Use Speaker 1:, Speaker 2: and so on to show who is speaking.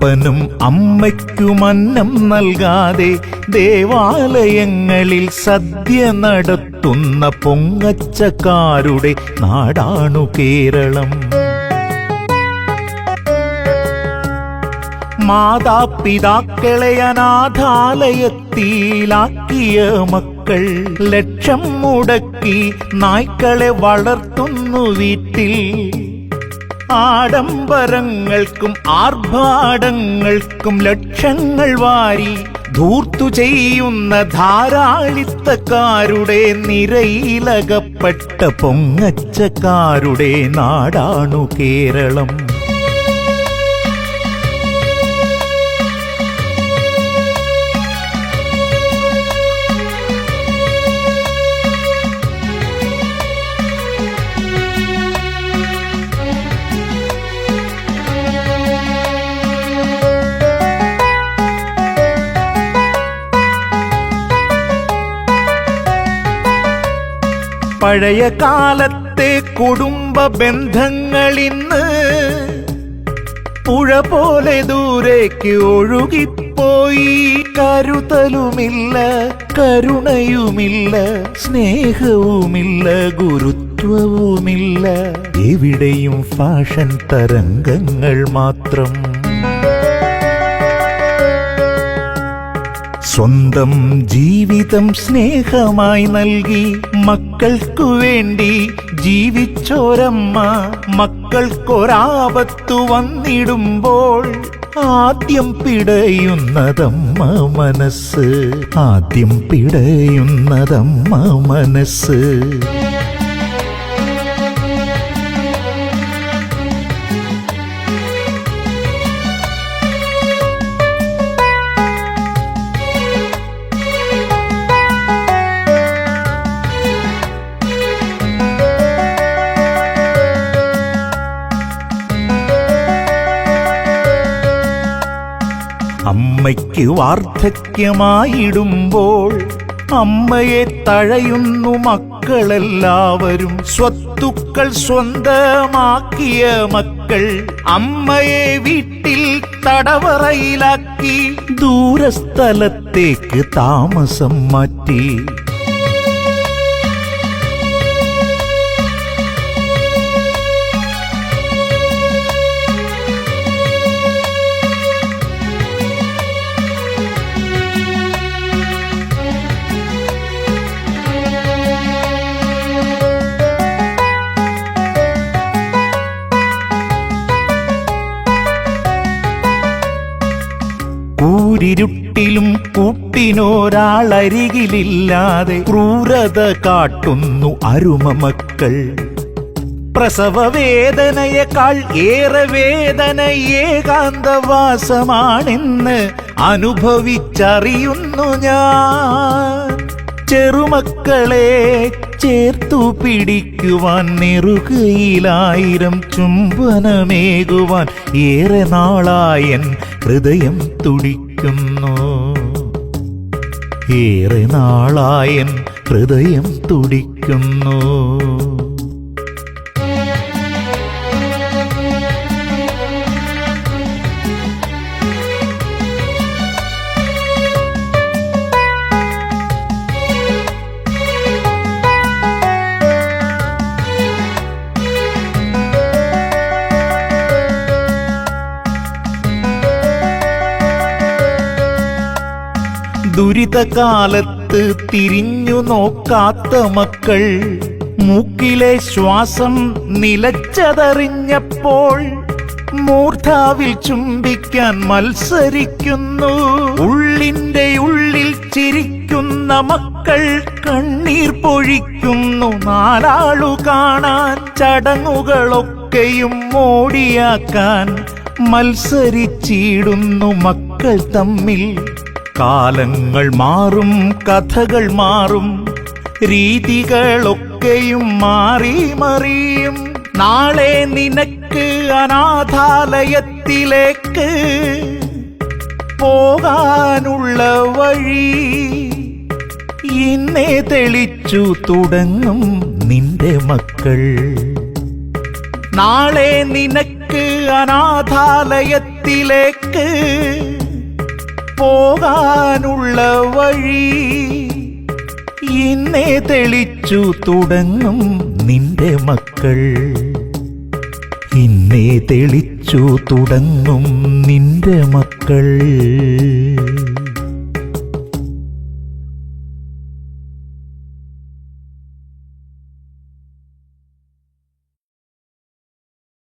Speaker 1: അപ്പനും അമ്മയ്ക്കുമന്നം നൽകാതെ ദേവാലയങ്ങളിൽ സദ്യ നടത്തുന്ന പൊങ്ങച്ചക്കാരുടെ നാടാണു കേരളം. മാതാപിതാക്കളെ അനാഥാലയത്തിലാക്കിയ മക്കൾ ലക്ഷം മുടക്കി നായ്ക്കളെ വളർത്തുന്നു വീട്ടിൽ. ആഡംബരങ്ങൾക്കും ആർഭാടങ്ങൾക്കും ലക്ഷങ്ങൾ വാരി ധൂർത്തു ചെയ്യുന്ന ധാരാളിത്തക്കാരുടെ നിരയിലകപ്പെട്ട പൊങ്ങച്ചക്കാരുടെ നാടാണു കേരളം. പഴയ കാലത്തെ കുടുംബ ബന്ധങ്ങളിന്ന് പുഴ പോലെ ദൂരേക്ക് ഒഴുകിപ്പോയി. കരുതലുമില്ല, കരുണയുമില്ല, സ്നേഹവുമില്ല, ഗുരുത്വവുമില്ല. എവിടെയും ഫാഷൻ തരംഗങ്ങൾ മാത്രം. സ്വന്തം ജീവിതം സ്നേഹമായി നൽകി മക്കൾക്കു വേണ്ടി ജീവിച്ചോരമ്മ മക്കൾക്കൊരാപത്തു വന്നിടുമ്പോൾ ആദ്യം പിടയുന്നതമ്മ മനസ്സ്, ആദ്യം പിടയുന്നതമ്മ മനസ്സ്. അമ്മയ്ക്ക് വാർദ്ധക്യമായിടുമ്പോൾ അമ്മയെ തഴയുന്നു മക്കളെല്ലാവരും. സ്വത്തുക്കൾ സ്വന്തമാക്കിയ മക്കൾ അമ്മയെ വീട്ടിൽ തടവറയിലാക്കി ദൂരസ്ഥലത്തേക്ക് താമസം മാറ്റി. കൂരിരുട്ടിലും കൂട്ടിനൊരാളരികിലില്ലാതെ ക്രൂരത കാട്ടുന്നു അരുമ മക്കൾ. പ്രസവവേദനയേക്കാൾ ഏറെ വേദന ഏകാന്തവാസമാണെന്ന് അനുഭവിച്ചറിയുന്നു ഞാൻ. ചെറുമക്കളെ ചേർത്തു പിടിക്കുവാൻ നെറുകയിലായിരം ചുംബനമേകുവാൻ ഏറെ നാളായൻ ഹൃദയം തുടിക്കുന്നു. ഏറെ നാളായൻ ഹൃദയം തുടിക്കുന്നു. ദുരിതകാലത്ത് തിരിഞ്ഞു നോക്കാത്ത മക്കൾ മൂക്കിലെ ശ്വാസം നിലച്ചതറിഞ്ഞപ്പോൾ മൂർധാവിൽ ചുംബിക്കാൻ മത്സരിക്കുന്നു. ഉള്ളിന്റെ ഉള്ളിൽ ചിരിക്കുന്ന മക്കൾ കണ്ണീർ പൊഴിക്കുന്നു. നാലാളു കാണാൻ ചടങ്ങുകളൊക്കെയും മോടിയാക്കാൻ മത്സരിച്ചിടുന്നു മക്കൾ തമ്മിൽ. കാലങ്ങൾ മാറും, കഥകൾ മാറും, രീതികളൊക്കെയും മാറി മറിയും. നാളെ നിനക്ക് അനാഥാലയത്തിലേക്ക് പോകാനുള്ള വഴി ഇന്നേ തെളിച്ചു തുടങ്ങും നിന്റെ മക്കൾ. നാളെ നിനക്ക് അനാഥാലയത്തിൽ ഉയരത്തിലേക്ക് പോകാനുള്ള വഴി ഇന്നേ തെളിച്ചു തുടങ്ങും നിന്റെ മക്കൾ. ഇന്നേ തെളിച്ചു തുടങ്ങും നിന്റെ മക്കൾ.